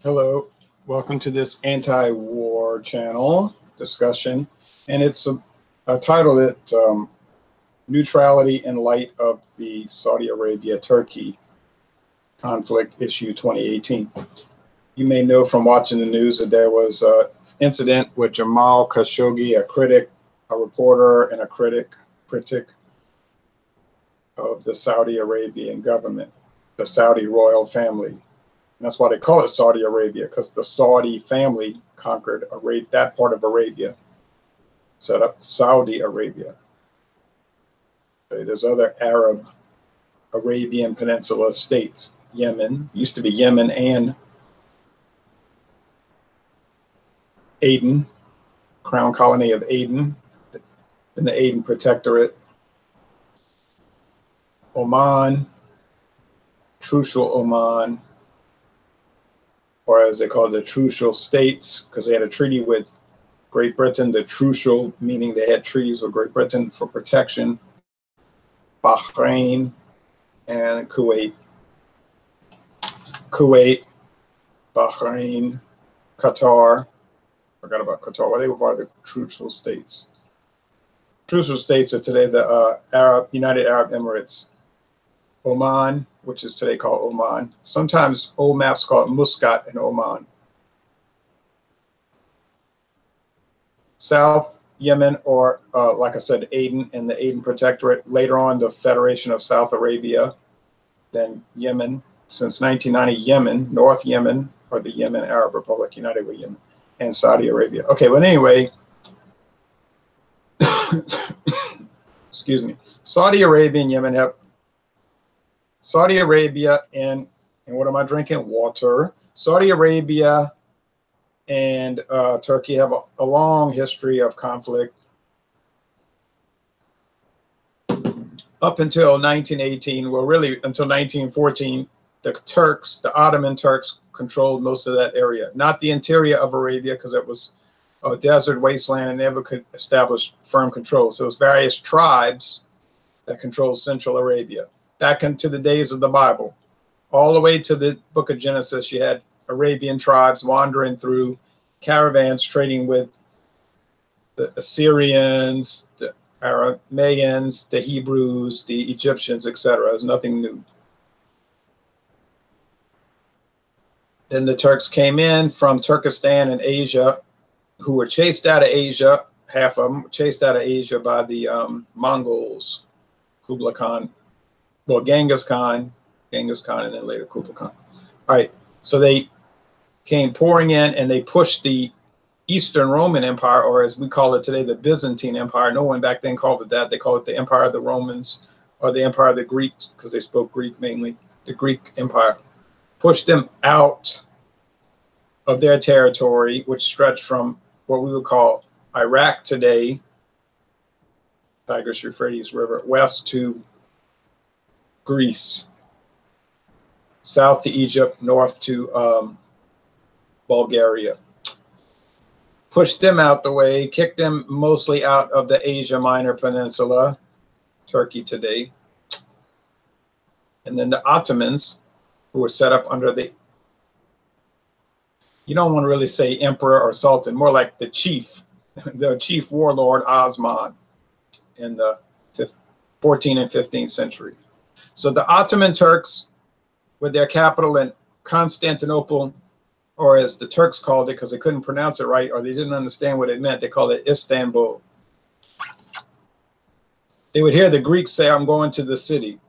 Hello, welcome to this anti-war channel discussion, and it's a title that Neutrality in Light of the Saudi Arabia-Turkey Conflict Issue 2018. You may know from watching the news that there was an incident with Jamal Khashoggi, a reporter and a critic of the Saudi Arabian government, the Saudi royal family. And that's why they call it Saudi Arabia, because the Saudi family conquered that part of Arabia, set up Saudi Arabia. Okay, there's other Arab Arabian Peninsula states. Yemen, used to be Yemen and Aden, Crown Colony of Aden, in the Aden Protectorate. Oman, Trucial Oman, or as they call it, the Trucial States, because they had a treaty with Great Britain, the Trucial, meaning they had treaties with Great Britain for protection. Bahrain and Kuwait. Bahrain, Qatar. Forgot about Qatar. Well, they were part of the Trucial States. Trucial States are today the United Arab Emirates. Oman, which is today called Oman. Sometimes old maps call it Muscat in Oman. South Yemen, or like I said, Aden and the Aden Protectorate. Later on, the Federation of South Arabia. Then Yemen. Since 1990, Yemen, North Yemen, or the Yemen Arab Republic, united with Yemen, and Saudi Arabia. Okay, but anyway, excuse me. Saudi Arabia and Yemen have Saudi Arabia and what am I drinking? Water. Saudi Arabia and Turkey have a long history of conflict. Up until 1918, well, really until 1914, the Turks, the Ottoman Turks, controlled most of that area. Not the interior of Arabia, because it was a desert wasteland and never could establish firm control. So it was various tribes that controlled Central Arabia. Back into the days of the Bible, all the way to the book of Genesis, you had Arabian tribes wandering through, caravans trading with the Assyrians, the Arameans, the Hebrews, the Egyptians, etc. There's nothing new. Then the Turks came in from Turkestan and Asia, who were chased out of Asia, half of them chased out of Asia by the Mongols, Kublai Khan. Well, Genghis Khan, and then later Kublai Khan. All right, so they came pouring in and they pushed the Eastern Roman Empire, or as we call it today, the Byzantine Empire. No one back then called it that. They called it the Empire of the Romans, or the Empire of the Greeks, because they spoke Greek mainly, the Greek Empire. Pushed them out of their territory, which stretched from what we would call Iraq today, Tigris-Euphrates River, west to Greece, south to Egypt, north to Bulgaria. Pushed them out the way, kicked them mostly out of the Asia Minor Peninsula, Turkey today. And then the Ottomans, who were set up under the, you don't want to really say emperor or sultan, more like the chief warlord Osman in the 14th and 15th century. So the Ottoman Turks, with their capital in Constantinople, or as the Turks called it, because they couldn't pronounce it right, or they didn't understand what it meant, they called it Istanbul. They would hear the Greeks say, "I'm going to the city,"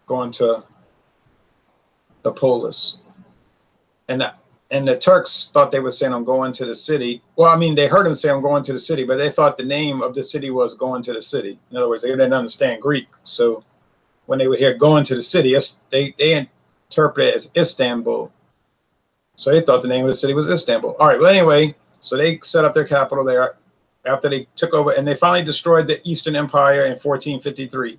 going to the polis. And the Turks thought they were saying, "I'm going to the city." Well, I mean, they heard him say, "I'm going to the city," but they thought the name of the city was going to the city. In other words, they didn't understand Greek. So when they would hear going to the city, they interpret it as Istanbul. So they thought the name of the city was Istanbul. All right, well, anyway, so they set up their capital there after they took over, and they finally destroyed the Eastern Empire in 1453.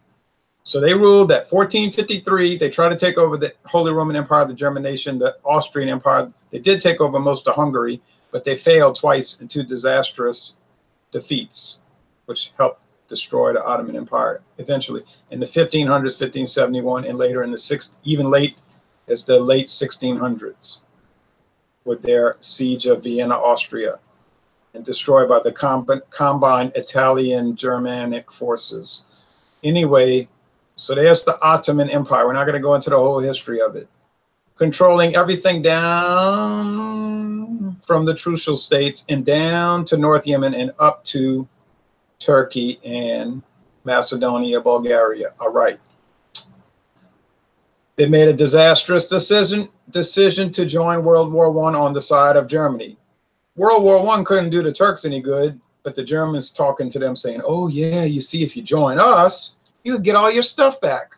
So they ruled that 1453, they tried to take over the Holy Roman Empire, the German nation, the Austrian Empire. They did take over most of Hungary, but they failed twice in two disastrous defeats, which helped destroy the Ottoman Empire eventually in the 1500s, 1571, and later in the even late as the late 1600s with their siege of Vienna, Austria, and destroyed by the combined Italian Germanic forces. Anyway, so there's the Ottoman Empire. We're not going to go into the whole history of it. Controlling everything down from the Trucial states and down to North Yemen and up to Turkey and Macedonia, Bulgaria. All right. They made a disastrous decision to join World War I on the side of Germany. World War I couldn't do the Turks any good, but the Germans talking to them saying, oh, yeah, you see, if you join us, you get all your stuff back.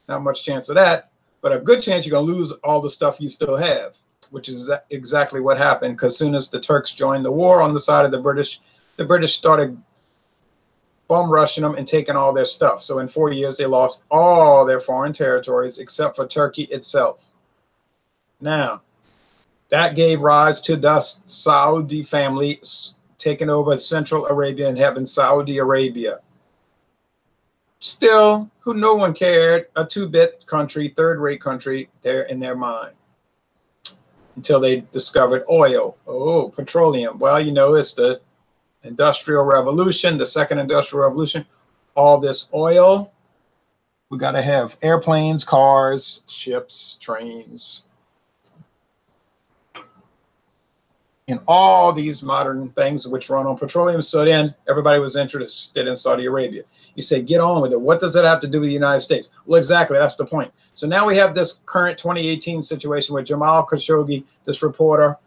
Not much chance of that, but a good chance you're going to lose all the stuff you still have, which is exactly what happened, because as soon as the Turks joined the war on the side of the British started bum rushing them and taking all their stuff. So in 4 years, they lost all their foreign territories except for Turkey itself. Now, that gave rise to the Saudi family taking over Central Arabia and having Saudi Arabia. Still, no one cared, a two-bit country, third-rate country there in their mind until they discovered oil. Oh, petroleum. Well, you know, it's the Industrial Revolution, the second Industrial Revolution. All this oil, we got to have airplanes, cars, ships, trains, and all these modern things which run on petroleum. So then everybody was interested in Saudi Arabia. You say, get on with it. What does that have to do with the United States? Well, exactly. That's the point. So now we have this current 2018 situation with Jamal Khashoggi, this reporter,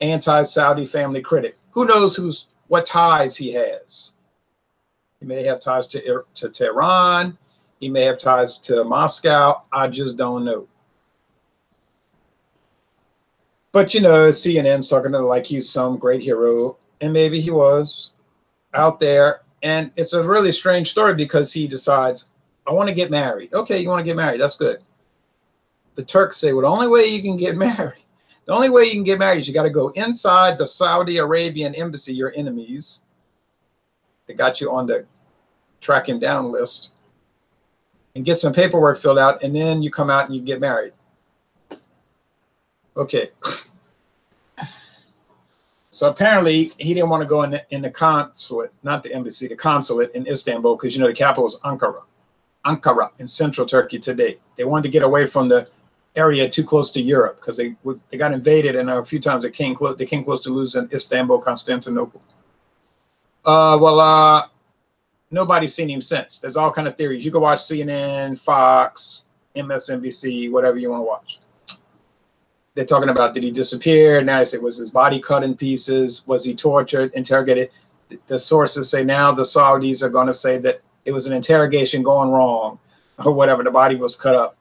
anti-Saudi family critic. Who knows what ties he has? He may have ties to Tehran. He may have ties to Moscow. I just don't know. But, you know, CNN's talking to like he's some great hero, and maybe he was out there. And it's a really strange story because he decides, I want to get married. Okay, you want to get married. That's good. The Turks say, well, the only way you can get married is you got to go inside the Saudi Arabian embassy, your enemies. They got you on the track him down list, and get some paperwork filled out, and then you come out and you get married. Okay. So apparently he didn't want to go in the consulate, not the embassy, the consulate in Istanbul, because, you know, the capital is Ankara in central Turkey today. They wanted to get away from the area too close to Europe because they got invaded, and a few times they came close to losing Istanbul, Constantinople. Nobody's seen him since. There's all kind of theories. You can watch CNN, Fox, MSNBC, whatever you want to watch. They're talking about, did he disappear? Now they say, was his body cut in pieces? Was he tortured, interrogated? The sources say now the Saudis are going to say that it was an interrogation going wrong or whatever. The body was cut up.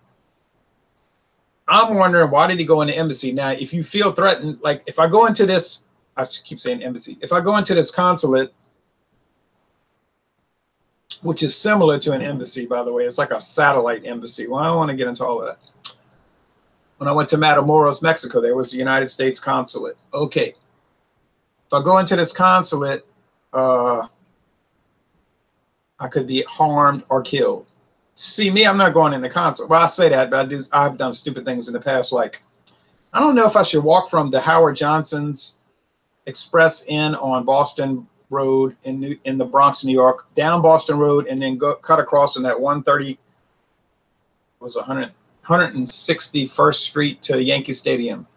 I'm wondering, why did he go in the embassy? Now, if you feel threatened, like if I go into this, I keep saying embassy. If I go into this consulate, which is similar to an embassy, by the way, it's like a satellite embassy. Well, I don't want to get into all of that. When I went to Matamoros, Mexico, there was the United States consulate. Okay. If I go into this consulate, I could be harmed or killed. See, me, I'm not going in the consulate. Well, I say that, but I've done stupid things in the past. Like, I don't know if I should walk from the Howard Johnson's Express Inn on Boston Road in the Bronx, New York, down Boston Road, and then cut across in that 161st Street to Yankee Stadium.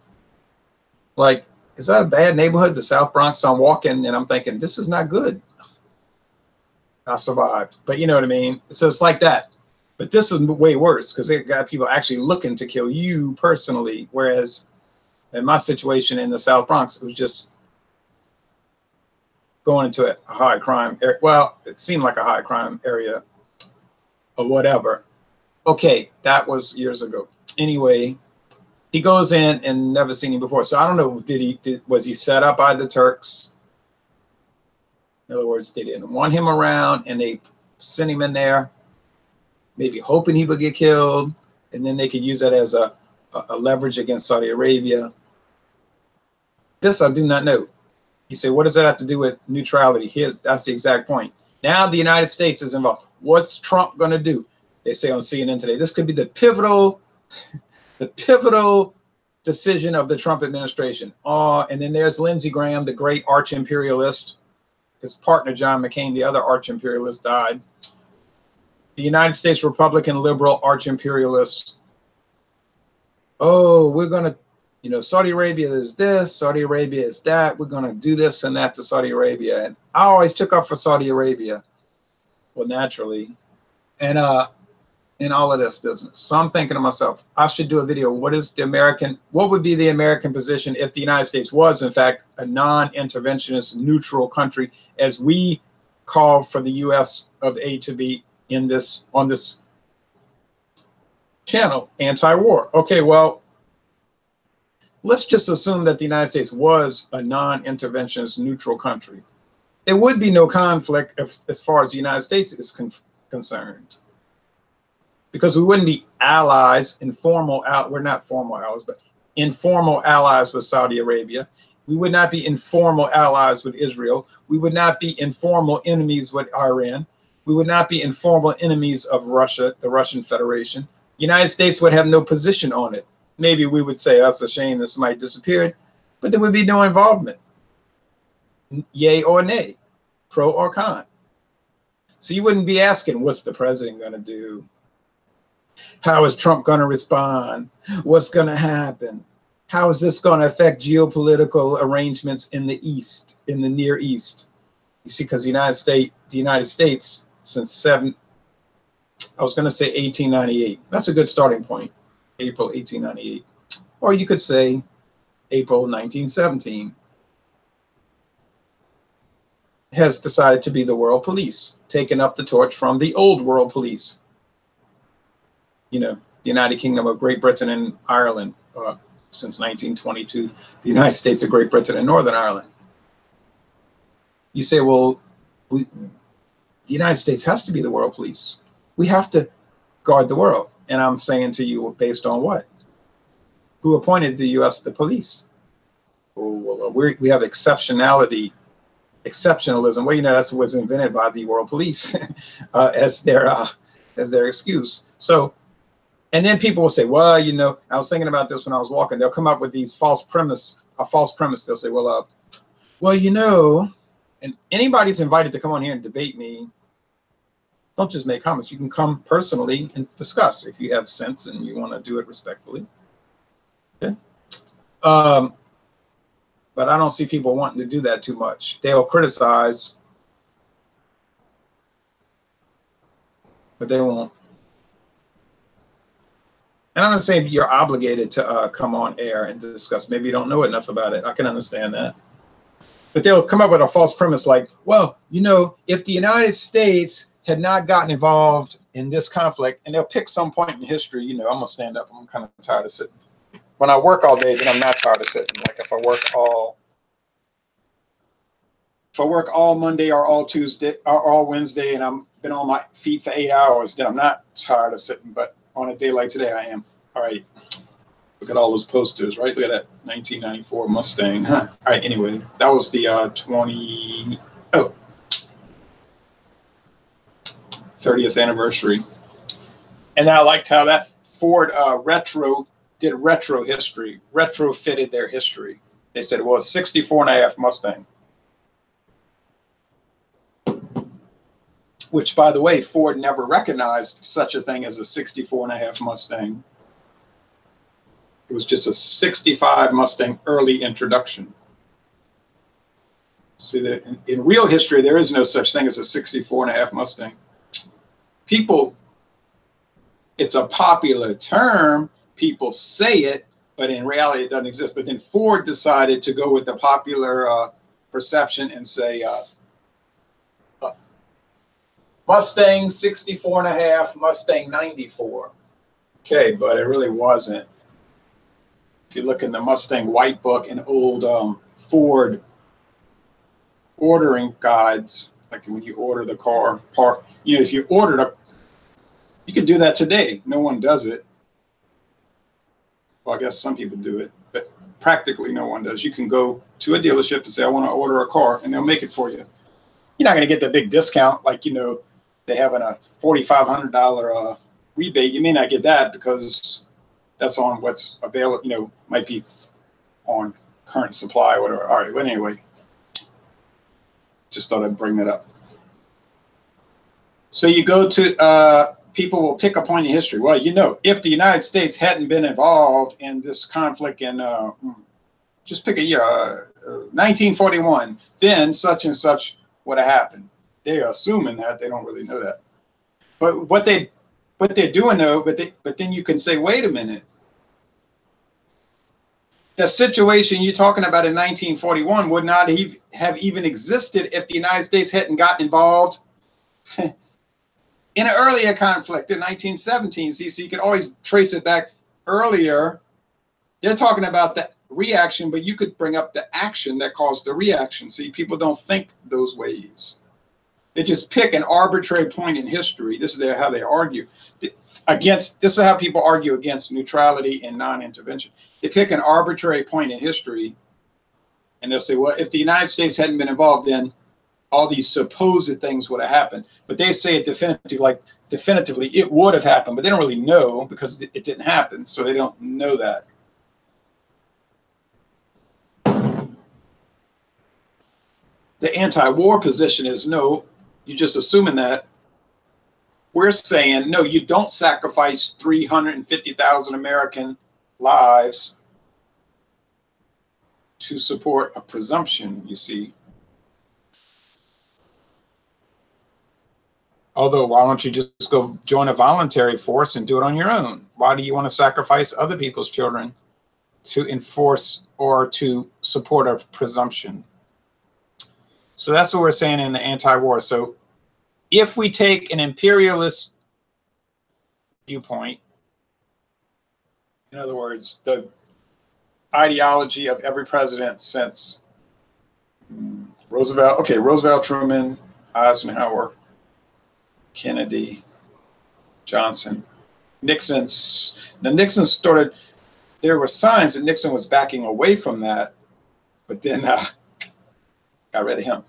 Like, is that a bad neighborhood, the South Bronx? So I'm walking and I'm thinking, this is not good. I survived, but you know what I mean? So it's like that. But this is way worse because they got people actually looking to kill you personally. Whereas in my situation in the South Bronx, it was just going into a high crime area. Well, it seemed like a high crime area or whatever. Okay, that was years ago. Anyway, he goes in and never seen him before. So I don't know, was he set up by the Turks? In other words, they didn't want him around and they sent him in there, maybe hoping he would get killed, and then they could use that as a leverage against Saudi Arabia. This I do not know. You say, what does that have to do with neutrality? That's the exact point. Now the United States is involved. What's Trump going to do? They say on CNN today, this could be the pivotal decision of the Trump administration. And then there's Lindsey Graham, the great arch imperialist. His partner, John McCain, the other arch imperialist, died. The United States Republican liberal arch imperialist. Oh, we're going to, you know, Saudi Arabia is this, Saudi Arabia is that. We're going to do this and that to Saudi Arabia. And I always took up for Saudi Arabia. Well, naturally. And in all of this business. So I'm thinking to myself, I should do a video. What would be the American position if the United States was, in fact, a non-interventionist neutral country, as we call for the US of A to be on this channel, anti-war. Okay, well, let's just assume that the United States was a non-interventionist neutral country. There would be no conflict as far as the United States is concerned, because we wouldn't be allies, we're not formal allies, but informal allies with Saudi Arabia. We would not be informal allies with Israel. We would not be informal enemies with Iran. We would not be informal enemies of Russia, the Russian Federation. The United States would have no position on it. Maybe we would say, that's a shame that somebody disappeared, but there would be no involvement. Yay or nay, pro or con. So you wouldn't be asking, what's the president going to do? How is Trump going to respond? What's going to happen? How is this going to affect geopolitical arrangements in the East, in the Near East? You see, because the United States, since I was going to say 1898. That's a good starting point, April 1898. Or you could say April 1917. Has decided to be the world police, taking up the torch from the old world police. You know, the United Kingdom of Great Britain and Ireland since 1922, the United States of Great Britain and Northern Ireland. You say, well, the United States has to be the world police. We have to guard the world. And I'm saying to you, based on what? Who appointed the U.S. the police? Well, we have exceptionalism. Well, you know, that's what was invented by the world police as their excuse. So, and then people will say, well, you know, I was thinking about this when I was walking. They'll come up with these false premise. They'll say, well, you know, and anybody's invited to come on here and debate me. Don't just make comments. You can come personally and discuss if you have sense and you want to do it respectfully. Okay. But I don't see people wanting to do that too much. They'll criticize, but they won't. And I'm not saying you're obligated to come on air and discuss. Maybe you don't know enough about it. I can understand that. But they'll come up with a false premise like, well, you know, if the United States had not gotten involved in this conflict, and they'll pick some point in history, you know, I'm going to stand up. I'm kind of tired of sitting. When I work all day, then I'm not tired of sitting. Like if I work all Monday or all Tuesday or all Wednesday and I'm been on my feet for 8 hours, then I'm not tired of sitting. But on a day like today, I am. All right. Look at all those posters, right? Look at that 1994 Mustang. Huh. All right. Anyway, that was the 30th anniversary. And I liked how that Ford did retro history, retrofitted their history. They said, well, it's 64.5 Mustang. Which, by the way, Ford never recognized such a thing as a 64.5 Mustang. It was just a 65 Mustang early introduction. See, that in real history, there is no such thing as a 64.5 Mustang. People, it's a popular term. People say it, but in reality, it doesn't exist. But then Ford decided to go with the popular perception and say, Mustang 64.5, Mustang 94. Okay, but it really wasn't. If you look in the Mustang White Book and old Ford ordering guides, like when you order the car, you know, if you ordered you can do that today. No one does it. Well, I guess some people do it, but practically no one does. You can go to a dealership and say, I want to order a car, and they'll make it for you. You're not going to get the big discount like, you know, they have a $4,500 rebate. You may not get that because that's on what's available, you know, might be on current supply or whatever. All right, but anyway, just thought I'd bring that up. So you go to, people will pick a point in history. Well, you know, if the United States hadn't been involved in this conflict in, just pick a year, 1941, then such and such would have happened. They're assuming that. They don't really know that. But what they're doing though, but then you can say, wait a minute. The situation you're talking about in 1941 would not have even existed if the United States hadn't gotten involved in an earlier conflict in 1917. See, so you can always trace it back earlier. They're talking about the reaction, but you could bring up the action that caused the reaction. See, people don't think those ways. They just pick an arbitrary point in history. This is how they argue against. This is how people argue against neutrality and non-intervention. They pick an arbitrary point in history, and they'll say, well, if the United States hadn't been involved, then all these supposed things would have happened. But they say it definitively it would have happened, but they don't really know because it didn't happen, so they don't know that. The anti-war position is no, you're just assuming that. We're saying, no, you don't sacrifice 350,000 American lives to support a presumption, you see. Although, why don't you just go join a voluntary force and do it on your own? Why do you want to sacrifice other people's children to enforce or to support a presumption? So that's what we're saying in the anti-war. So if we take an imperialist viewpoint, in other words, the ideology of every president since Roosevelt, okay, Roosevelt, Truman, Eisenhower, Kennedy, Johnson, Nixon. Now Nixon started, there were signs that Nixon was backing away from that, but then got rid of him.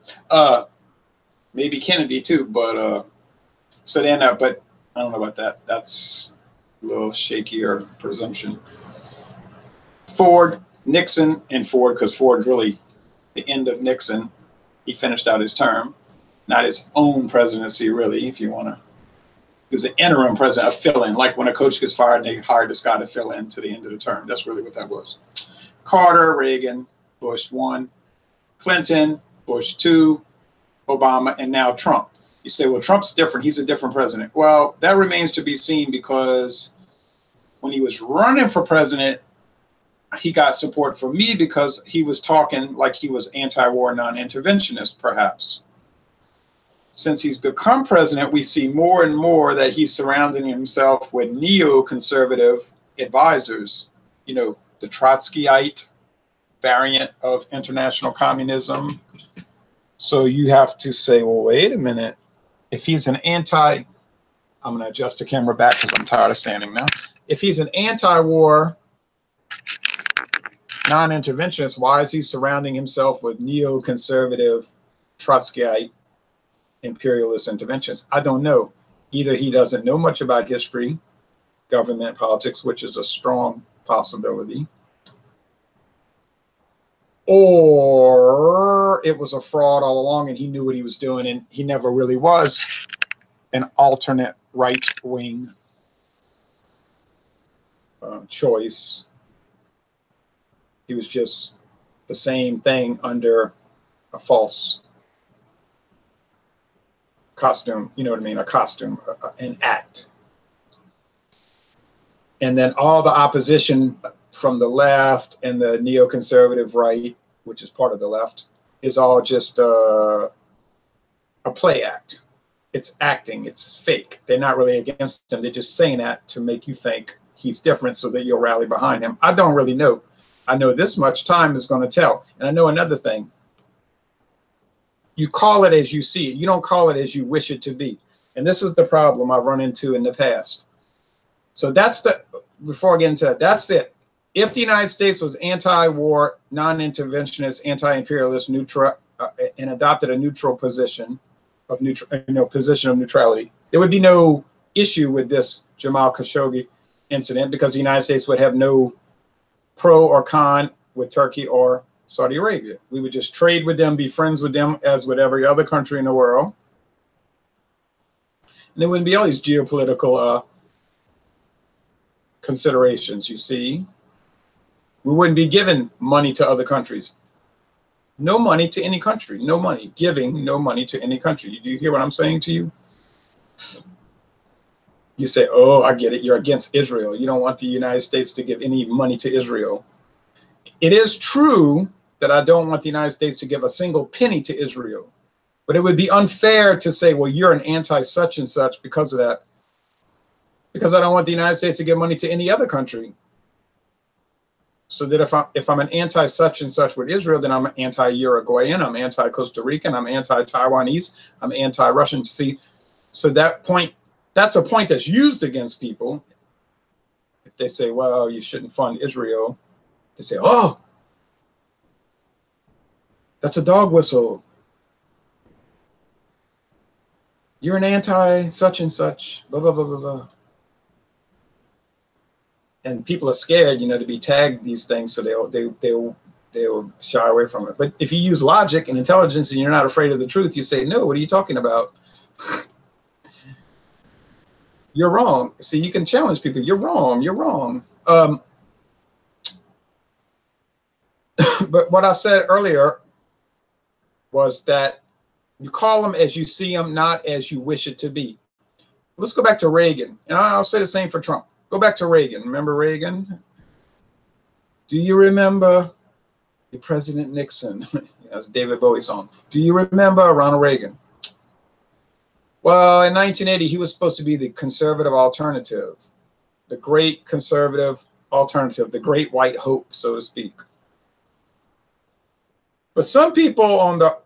Maybe Kennedy too, but so then, but I don't know about that. That's a little shakier presumption. Ford, Nixon, and Ford, because Ford's really the end of Nixon. He finished out his term, not his own presidency, really, if you want to. He was an interim president, a fill-in, like when a coach gets fired and they hired this guy to fill in to the end of the term. That's really what that was. Carter, Reagan, Bush 1, Clinton, Bush 2, Obama, and now Trump. You say, well, Trump's different. He's a different president. Well, that remains to be seen because when he was running for president, he got support from me because he was talking like he was anti-war, non-interventionist, perhaps. Since he's become president, we see more and more that he's surrounding himself with neoconservative advisors. You know, the Trotskyite variant of international communism. So you have to say, well, wait a minute. If he's an I'm going to adjust the camera back because I'm tired of standing now. If he's an anti-war, non-interventionist, why is he surrounding himself with neoconservative, Trotskyite, imperialist interventions? I don't know. Either he doesn't know much about history, government, politics, which is a strong possibility, or it was a fraud all along and he knew what he was doing and he never really was an alternate right-wing choice. He was just the same thing under a false costume, you know what I mean? A costume, an act. And then all the opposition from the left and the neoconservative right, which is part of the left, is all just a play act. It's acting, it's fake. They're not really against him. They're just saying that to make you think he's different so that you'll rally behind him. I don't really know. I know this much. Time is going to tell. And I know another thing. You call it as you see it. You don't call it as you wish it to be. And this is the problem I've run into in the past. So that's the, before I get into that, that's it. if the United States was anti-war, non-interventionist, anti-imperialist, neutral, and adopted a neutral position of position of neutrality, there would be no issue with this Jamal Khashoggi incident, because the United States would have no pro or con with Turkey or Saudi Arabia. We would just trade with them, be friends with them as with every other country in the world. And there wouldn't be all these geopolitical considerations, you see. We wouldn't be giving money to other countries. No money to any country. No money. Giving no money to any country. Do you hear what I'm saying to you? You say, oh, I get it. You're against Israel. You don't want the United States to give any money to Israel. It is true that I don't want the United States to give a single penny to Israel. But it would be unfair to say, well, you're an anti-such and such because of that. Because I don't want the United States to give money to any other country. So that if I'm an anti-such and such with Israel, then I'm an anti-Uruguayan, I'm anti-Costa Rican, I'm anti-Taiwanese, I'm anti-Russian. See, so that's a point that's used against people. If they say, well, you shouldn't fund Israel, they say, oh, that's a dog whistle. You're an anti-such and such, blah, blah, blah, blah, blah. And people are scared, to be tagged these things, so they'll shy away from it. But if you use logic and intelligence and you're not afraid of the truth, you say, no, what are you talking about? You're wrong. See, you can challenge people. You're wrong. You're wrong. But what I said earlier was that you call them as you see them, not as you wish it to be. Let's go back to Reagan. And I'll say the same for Trump. Go back to Reagan. Remember Reagan? Do you remember the President Nixon? That's David Bowie's song. Do you remember Ronald Reagan? Well, in 1980, he was supposed to be the conservative alternative, the great conservative alternative, the great white hope, so to speak. But some people on the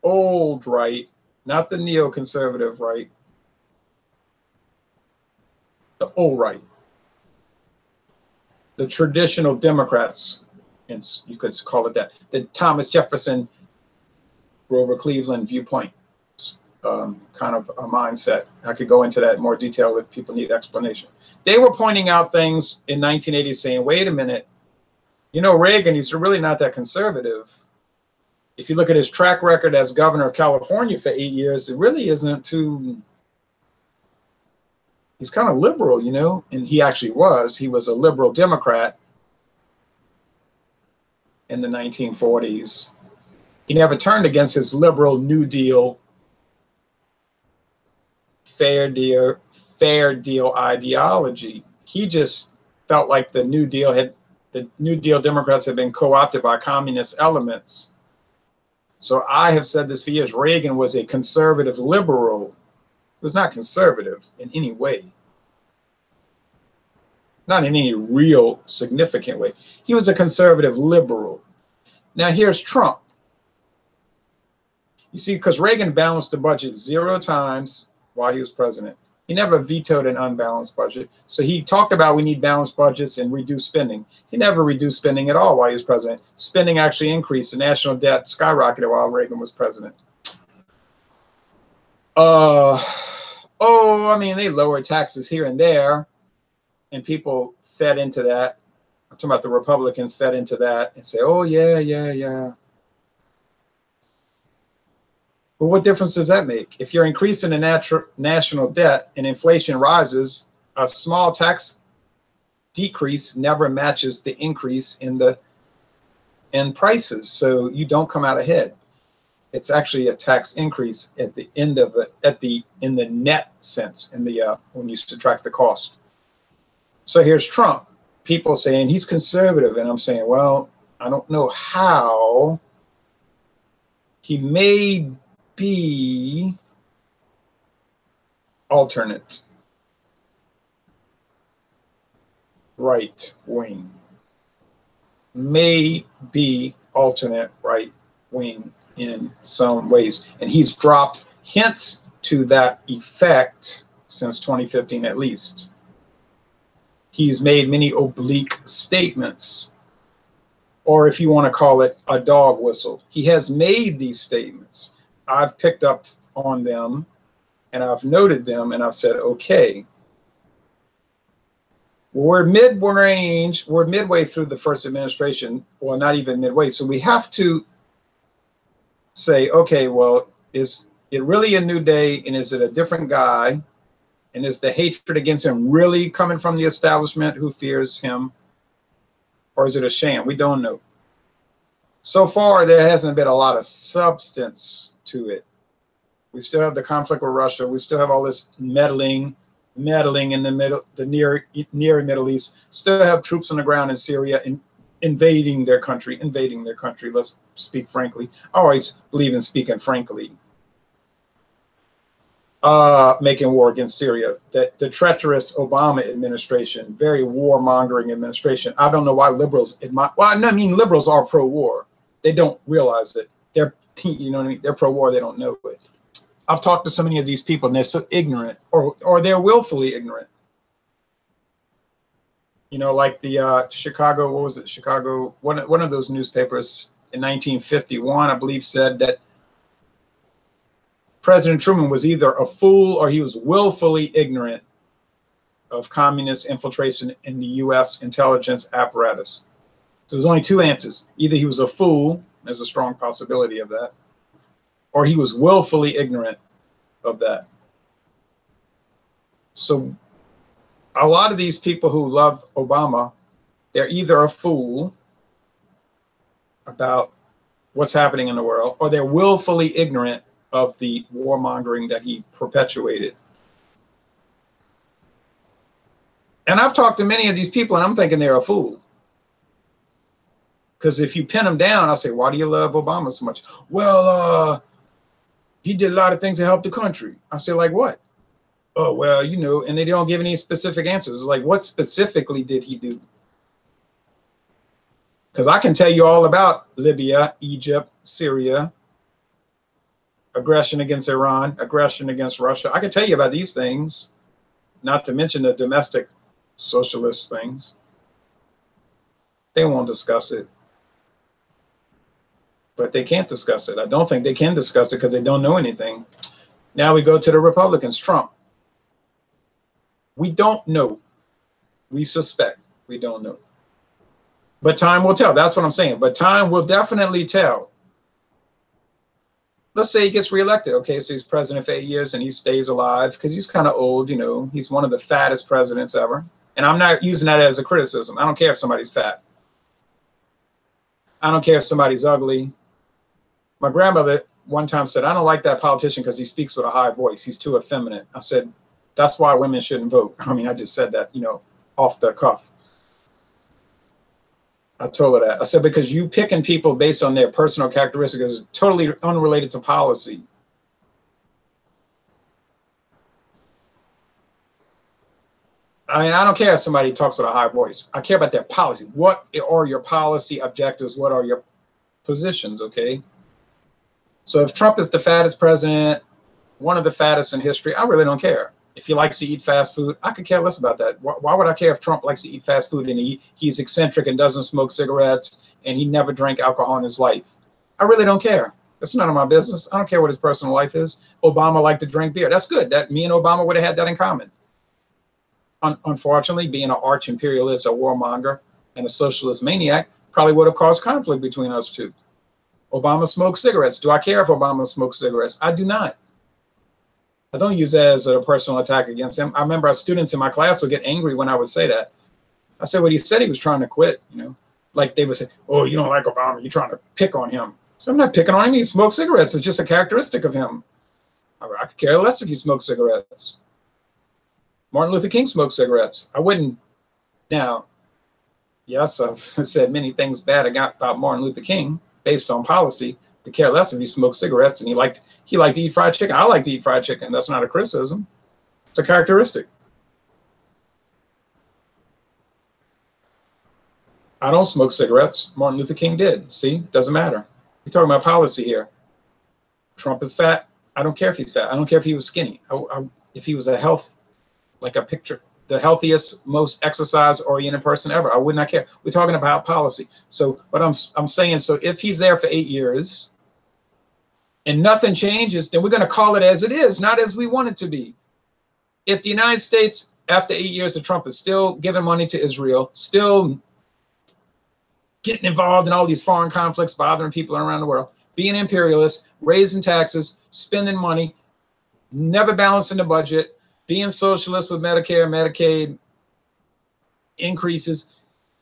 old right, not the neoconservative right, the old right, the traditional Democrats, and you could call it that, the Thomas Jefferson, Grover Cleveland viewpoint, kind of a mindset. I could go into that in more detail if people need explanation. They were pointing out things in 1980 saying, wait a minute, Reagan, he's really not that conservative. If you look at his track record as governor of California for 8 years, it really isn't too... He's kind of liberal, and he actually was. He was a liberal Democrat in the 1940s. He never turned against his liberal New Deal, fair deal ideology. He just felt like the New Deal Democrats had been co-opted by communist elements. So I have said this for years. Reagan was a conservative liberal. Was not conservative in any way. Not in any real significant way. He was a conservative liberal. Now here's Trump. You see, because Reagan balanced the budget 0 times while he was president. He never vetoed an unbalanced budget. So he talked about we need balanced budgets and reduce spending. He never reduced spending at all while he was president. Spending actually increased. The national debt skyrocketed while Reagan was president. I mean, they lowered taxes here and there, and people fed into that. I'm talking about the Republicans fed into that and say, oh, yeah. But what difference does that make? If you're increasing the national debt and inflation rises, a small tax decrease never matches the increase in prices. So you don't come out ahead. It's actually a tax increase at the end of it, in the net sense, when you subtract the cost. So here's Trump. People saying he's conservative, and I'm saying, well, I don't know how. He may be alternate right wing. May be alternate right wing in some ways, and he's dropped hints to that effect since 2015 at least. He's made many oblique statements, or if you want to call it a dog whistle. He has made these statements. I've picked up on them and I've noted them and I've said, okay, we're mid-range, we're midway through the first administration, well, not even midway. So we have to say, okay, well, is it really a new day, and is it a different guy? And is the hatred against him really coming from the establishment who fears him? Or is it a sham? We don't know. So far, there hasn't been a lot of substance to it. We still have the conflict with Russia. We still have all this meddling in the near Middle East. Still have troops on the ground in Syria invading their country. Let's speak frankly. I always believe in speaking frankly. Making war against Syria. The treacherous Obama administration, very warmongering administration. I don't know why liberals admire. Well, I mean, liberals are pro-war. They don't realize it. They're, you know what I mean? They're pro-war. They don't know it. I've talked to so many of these people, and they're so ignorant, or they're willfully ignorant. You know, like the Chicago, what was it? Chicago, one of those newspapers in 1951, I believe, said that President Truman was either a fool or he was willfully ignorant of communist infiltration in the U.S. intelligence apparatus. So there's only two answers. Either he was a fool, there's a strong possibility of that, or he was willfully ignorant of that. So a lot of these people who love Obama, they're either a fool about what's happening in the world, or they're willfully ignorant of the warmongering that he perpetuated. And I've talked to many of these people, and I'm thinking they're a fool. Because if you pin them down, I'll say, why do you love Obama so much? Well, he did a lot of things to help the country. I say, like what? Oh, well, you know, and they don't give any specific answers. It's like, what specifically did he do? Because I can tell you all about Libya, Egypt, Syria, aggression against Iran, aggression against Russia. I can tell you about these things, not to mention the domestic socialist things. They won't discuss it. But they can't discuss it. I don't think they can discuss it because they don't know anything. Now we go to the Republicans. Trump. We don't know. We suspect. We don't know. But time will tell. That's what I'm saying. But time will definitely tell. Let's say he gets reelected. Okay, so he's president for 8 years and he stays alive because he's kind of old, you know. He's one of the fattest presidents ever. And I'm not using that as a criticism. I don't care if somebody's fat. I don't care if somebody's ugly. My grandmother one time said, I don't like that politician because he speaks with a high voice. He's too effeminate. I said, that's why women shouldn't vote. I mean, I just said that, you know, off the cuff. I told her that. I said, because you picking people based on their personal characteristics is totally unrelated to policy. I mean, I don't care if somebody talks with a high voice. I care about their policy. What are your policy objectives? What are your positions, okay? So if Trump is the fattest president, one of the fattest in history, I really don't care. If he likes to eat fast food, I could care less about that. Why would I care if Trump likes to eat fast food and he's eccentric and doesn't smoke cigarettes and he never drank alcohol in his life? I really don't care. That's none of my business. I don't care what his personal life is. Obama liked to drink beer. That's good. That me and Obama would have had that in common. Unfortunately, being an arch imperialist, a warmonger, and a socialist maniac probably would have caused conflict between us two. Obama smoked cigarettes. Do I care if Obama smokes cigarettes? I do not. I don't use that as a personal attack against him. I remember our students in my class would get angry when I would say that. I said, what he said, he was trying to quit, you know, like they would say, oh, you don't like Obama, you're trying to pick on him. So I'm not picking on him. He smokes cigarettes. It's just a characteristic of him. I could care less if he smokes cigarettes. Martin Luther King smoked cigarettes. I wouldn't. Now, yes, I've said many things bad about Martin Luther King based on policy. Could care less if he smoked cigarettes and he liked to eat fried chicken. I like to eat fried chicken. That's not a criticism. It's a characteristic. I don't smoke cigarettes. Martin Luther King did. See, doesn't matter. We're talking about policy here. Trump is fat. I don't care if he's fat. I don't care if he was skinny. If he was a health, like a picture the healthiest, most exercise-oriented person ever. I would not care. We're talking about policy. So, but I'm saying, so if he's there for 8 years and nothing changes, then we're going to call it as it is, not as we want it to be. If the United States, after 8 years of Trump, is still giving money to Israel, still getting involved in all these foreign conflicts, bothering people around the world, being imperialist, raising taxes, spending money, never balancing the budget, being socialist with Medicare, Medicaid increases.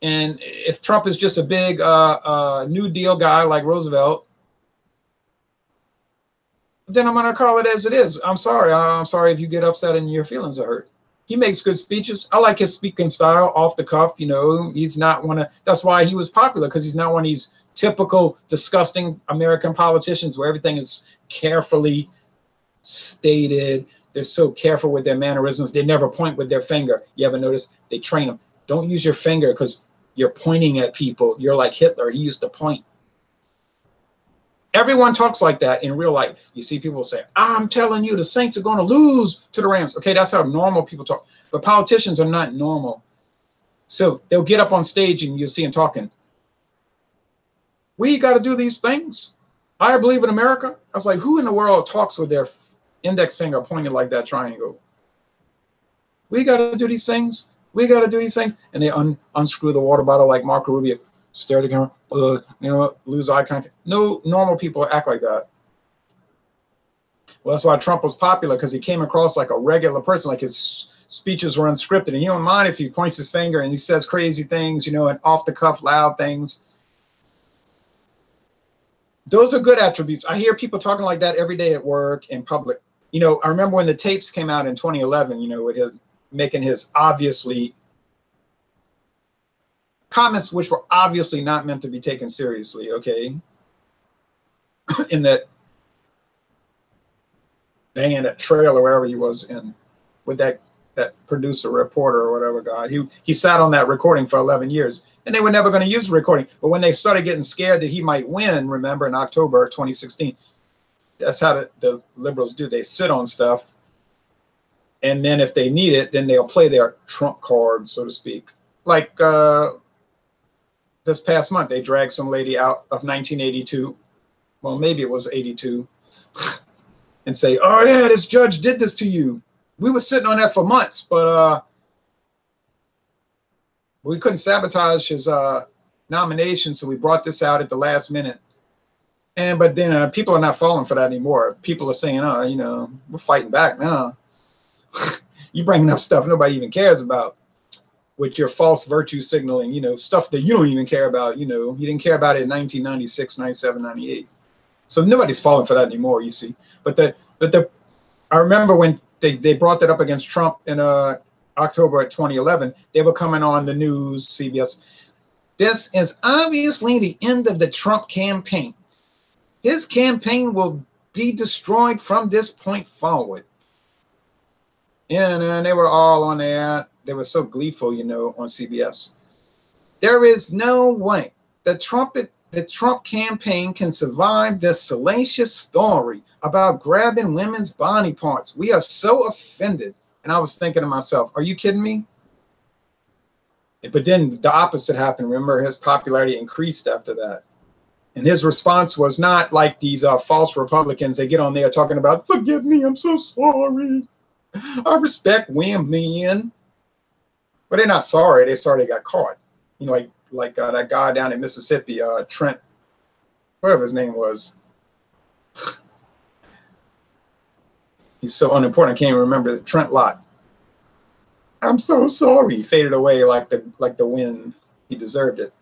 And if Trump is just a big New Deal guy like Roosevelt, then I'm going to call it as it is. I'm sorry. I'm sorry if you get upset and your feelings are hurt. He makes good speeches. I like his speaking style, off the cuff. You know, he's not one of, that's why he was popular, because he's not one of these typical disgusting American politicians where everything is carefully stated. They're so careful with their mannerisms. They never point with their finger. You ever notice? They train them. Don't use your finger because you're pointing at people. You're like Hitler. He used to point. Everyone talks like that in real life. You see people say, I'm telling you, the Saints are going to lose to the Rams. Okay, that's how normal people talk. But politicians are not normal. So they'll get up on stage and you'll see them talking. We got to do these things. I believe in America. I was like, who in the world talks with their index finger pointed like that triangle? We got to do these things. We got to do these things. And they unscrew the water bottle like Marco Rubio. Stare at the camera, you know, lose eye contact. No normal people act like that. Well, that's why Trump was popular, because he came across like a regular person, like his speeches were unscripted. And he don't mind if he points his finger and he says crazy things, you know, and off the cuff, loud things. Those are good attributes. I hear people talking like that every day at work, in public. You know, I remember when the tapes came out in 2011, you know, with him making his obviously comments which were obviously not meant to be taken seriously, okay? In that van, that trailer, wherever he was in, with that producer, reporter, or whatever guy. He sat on that recording for 11 years, and they were never going to use the recording. But when they started getting scared that he might win, remember, in October 2016, that's how the liberals do. They sit on stuff, and then if they need it, then they'll play their trump card, so to speak. Like, this past month, they dragged some lady out of 1982. Well, maybe it was 82. And say, oh, yeah, this judge did this to you. We were sitting on that for months, but we couldn't sabotage his nomination, so we brought this out at the last minute. But then people are not falling for that anymore. People are saying, oh, you know, we're fighting back now. You bringing up stuff nobody even cares about, with your false virtue signaling, you know, stuff that you don't even care about. You know, you didn't care about it in 1996, 97, 98. So nobody's falling for that anymore, you see. But I remember when they brought that up against Trump in October of 2011, they were coming on the news, CBS. This is obviously the end of the Trump campaign. His campaign will be destroyed from this point forward. And they were all on there. They were so gleeful, you know, on CBS. There is no way the Trump campaign can survive this salacious story about grabbing women's body parts. We are so offended. And I was thinking to myself, are you kidding me? But then the opposite happened. Remember, his popularity increased after that. And his response was not like these false Republicans. They get on there talking about, forgive me, I'm so sorry. I respect women. But they're not sorry. They sorry they got caught. You know, like that guy down in Mississippi, Trent, whatever his name was. He's so unimportant. I can't even remember. Trent Lott. I'm so sorry. He faded away like the wind. He deserved it.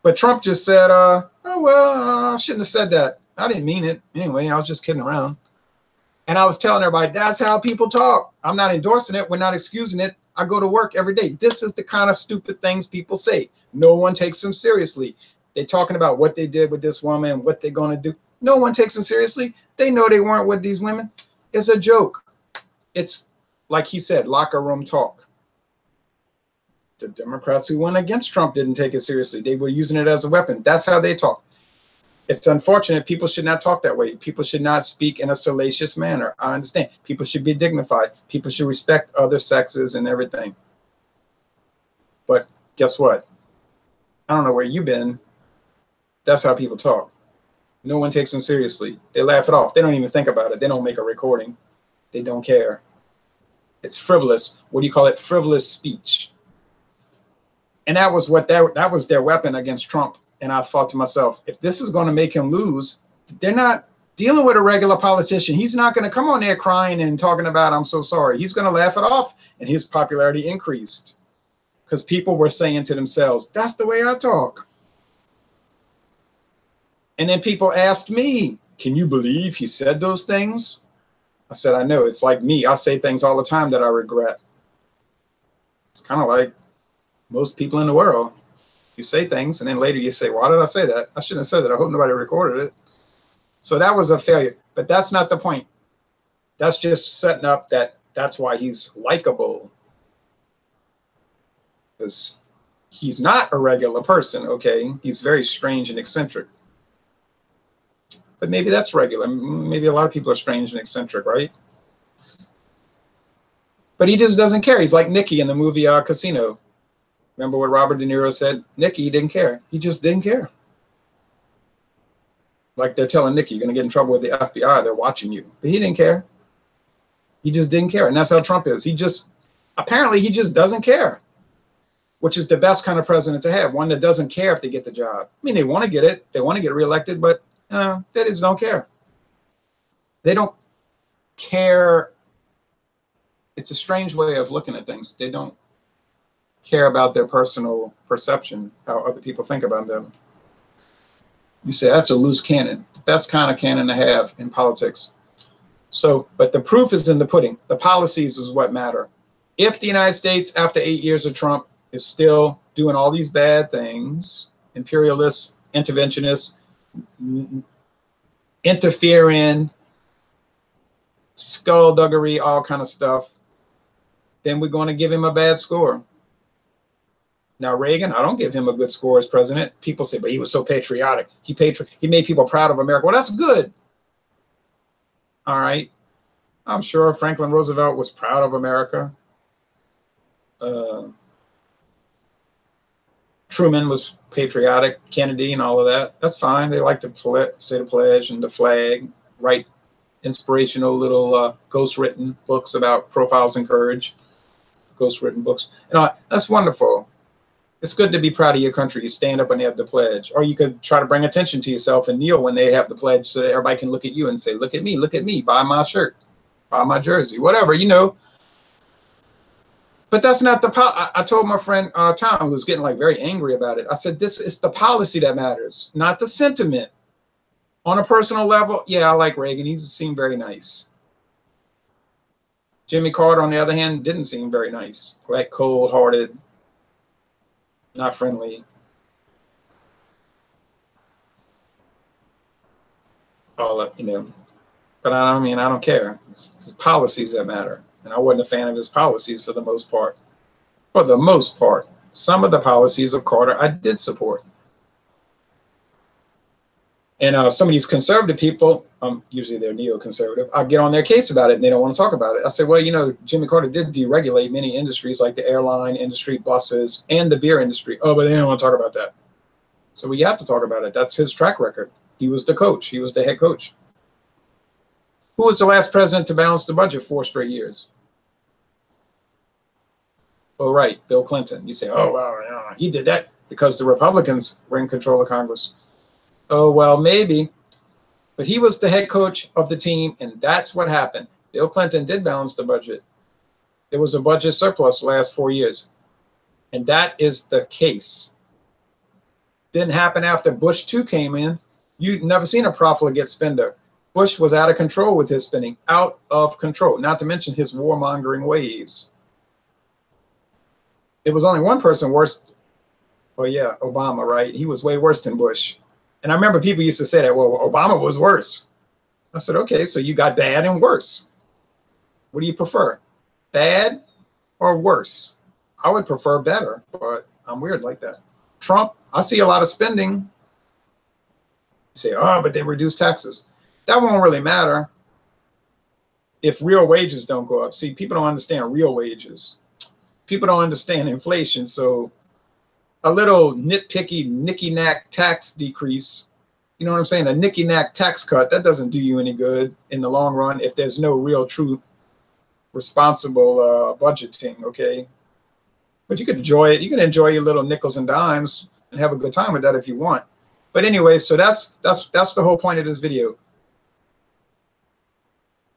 But Trump just said, oh, well, I shouldn't have said that. I didn't mean it. Anyway, I was just kidding around. And I was telling everybody, that's how people talk. I'm not endorsing it. We're not excusing it. I go to work every day. This is the kind of stupid things people say. No one takes them seriously. They're talking about what they did with this woman and what they're going to do. No one takes them seriously. They know they weren't with these women. It's a joke. It's, like he said, locker room talk. The Democrats who went against Trump didn't take it seriously. They were using it as a weapon. That's how they talk. It's unfortunate. People should not talk that way. People should not speak in a salacious manner. I understand. People should be dignified. People should respect other sexes and everything. Guess what? I don't know where you've been. That's how people talk. No one takes them seriously. They laugh it off. They don't even think about it. They don't make a recording. They don't care. It's frivolous. What do you call it? Frivolous speech. And that was what that was their weapon against Trump. And I thought to myself, if this is going to make him lose, they're not dealing with a regular politician. He's not going to come on there crying and talking about, I'm so sorry. He's going to laugh it off. And his popularity increased because people were saying to themselves, that's the way I talk. And then people asked me, can you believe he said those things? I said, I know. It's like me. I say things all the time that I regret. It's kind of like most people in the world. You say things and then later you say, why did I say that? I shouldn't have said that. I hope nobody recorded it. So that was a failure. But that's not the point. That's just setting up that's why he's likable. Because he's not a regular person, okay? He's very strange and eccentric. But maybe that's regular. Maybe a lot of people are strange and eccentric, right? But he just doesn't care. He's like Nicky in the movie Casino. Remember what Robert De Niro said? Nicky didn't care. He just didn't care. Like they're telling Nicky, you're going to get in trouble with the FBI. They're watching you. But he didn't care. He just didn't care. And that's how Trump is. Apparently he just doesn't care, which is the best kind of president to have. One that doesn't care if they get the job. I mean, they want to get it. They want to get reelected, but they just don't care. They don't care. It's a strange way of looking at things. They don't care about their personal perception, how other people think about them. You say that's a loose cannon. The best kind of cannon to have in politics. So, but the proof is in the pudding. The policies is what matter. If the United States, after 8 years of Trump, is still doing all these bad things, imperialists, interventionists, interfering, skullduggery, all kind of stuff, then we're going to give him a bad score. Now, Reagan, I don't give him a good score as president. People say, but he was so patriotic. He made people proud of America. Well, that's good. All right. I'm sure Franklin Roosevelt was proud of America. Truman was patriotic, Kennedy and all of that. That's fine. They like to say the pledge and the flag, write inspirational little ghost-written books about profiles in courage, ghost-written books. That's wonderful. It's good to be proud of your country. You stand up when they have the pledge. Or you could try to bring attention to yourself and kneel when they have the pledge so that everybody can look at you and say, look at me, buy my shirt, buy my jersey, whatever, you know. But that's not the I told my friend Tom, who was getting like very angry about it. I said, it's the policy that matters, not the sentiment. On a personal level, yeah, I like Reagan. He seemed very nice. Jimmy Carter, on the other hand, didn't seem very nice. Like cold-hearted, not friendly. All that, you know. But I mean, I don't care. It's policies that matter. And I wasn't a fan of his policies for the most part. For the most part. Some of the policies of Carter I did support. And some of these conservative people, usually they're neoconservative, I get on their case about it and they don't want to talk about it. I say, well, you know, Jimmy Carter did deregulate many industries like the airline industry, buses, and the beer industry. Oh, but they don't want to talk about that. So we have to talk about it. That's his track record. He was the coach. He was the head coach. Who was the last president to balance the budget 4 straight years? Oh, right, Bill Clinton. You say, oh, well, yeah, he did that because the Republicans were in control of Congress. Oh, well, maybe. But he was the head coach of the team, and that's what happened. Bill Clinton did balance the budget. There was a budget surplus the last 4 years. And that is the case. Didn't happen after Bush 2 came in. You've never seen a profligate spender. Bush was out of control with his spending. Out of control. Not to mention his warmongering ways. There was only one person worse. Oh, yeah, Obama, right? He was way worse than Bush. And I remember people used to say that, well, Obama was worse. I said, okay, so you got bad and worse. What do you prefer? Bad or worse? I would prefer better, but I'm weird like that. Trump, I see a lot of spending. You say, oh, but they reduced taxes. That won't really matter if real wages don't go up. See, people don't understand real wages. People don't understand inflation. So a little nitpicky, nicky-knack tax decrease. You know what I'm saying? A nicky-knack tax cut, that doesn't do you any good in the long run if there's no real, true, responsible budgeting, okay? But you can enjoy it. You can enjoy your little nickels and dimes and have a good time with that if you want. But anyway, so that's the whole point of this video.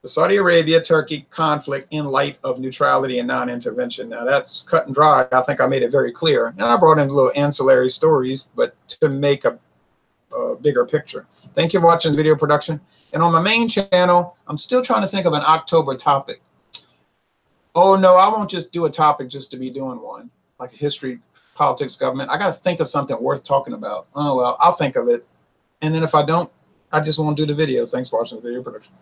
The Saudi Arabia-Turkey conflict in light of neutrality and non-intervention. Now that's cut and dry. I think I made it very clear. And I brought in little ancillary stories, but to make a bigger picture. Thank you for watching this video production. And on my main channel, I'm still trying to think of an October topic. Oh no, I won't just do a topic just to be doing one, like history, politics, government. I got to think of something worth talking about. Oh well, I'll think of it. And then if I don't, I just won't do the video. Thanks for watching the video production.